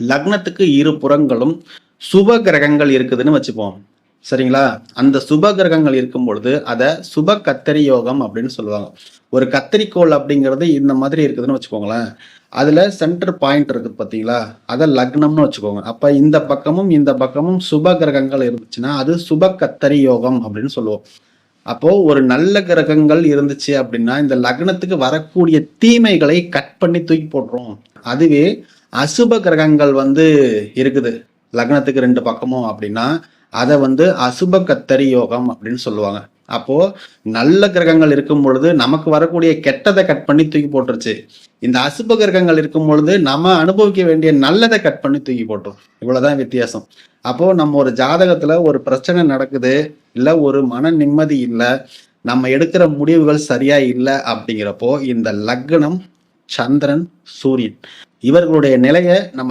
லக்னத்துக்கு இரு புறங்களும் சுப கிரகங்கள் இருக்குதுன்னு வச்சுப்போம். சரிங்களா? அந்த சுப கிரகங்கள் இருக்கும் பொழுது அதை சுப கத்தரி யோகம் அப்படின்னு சொல்லுவாங்க. ஒரு கத்தரிக்கோள் அப்படிங்கிறது இந்த மாதிரி இருக்குதுன்னு வச்சுக்கோங்களேன். அதுல சென்டர் பாயிண்ட் இருக்குது பார்த்தீங்களா? அதை லக்னம்னு வச்சுக்கோங்க. அப்ப இந்த பக்கமும் இந்த பக்கமும் சுப கிரகங்கள் இருந்துச்சுன்னா அது சுப கத்தரி யோகம் அப்படின்னு சொல்லுவோம். அப்போ ஒரு நல்ல கிரகங்கள் இருந்துச்சு அப்படின்னா இந்த லக்னத்துக்கு வரக்கூடிய தீமைகளை கட் பண்ணி தூக்கி போட்டுரும். அதுவே அசுப கிரகங்கள் இருக்குது லக்னத்துக்கு 2 பக்கமும் அப்படின்னா அதை அசுப கத்தரி யோகம் அப்படின்னு சொல்லுவாங்க. அப்போ நல்ல கிரகங்கள் இருக்கும் பொழுது நமக்கு வரக்கூடிய கெட்டதை கட் பண்ணி தூக்கி போட்டுருச்சு. இந்த அசுப கிரகங்கள் இருக்கும் பொழுது நம்ம அனுபவிக்க வேண்டிய நல்லதை கட் பண்ணி தூக்கி போட்டுரும். இவ்வளவுதான் வித்தியாசம். அப்போ நம்ம ஒரு ஜாதகத்துல ஒரு பிரச்சனை நடக்குது, இல்ல ஒரு மன நிம்மதி இல்ல, நம்ம எடுக்கிற முடிவுகள் சரியா இல்லை அப்படிங்கிறப்போ இந்த லக்னம், சந்திரன், சூரியன் இவர்களுடைய நிலையை நம்ம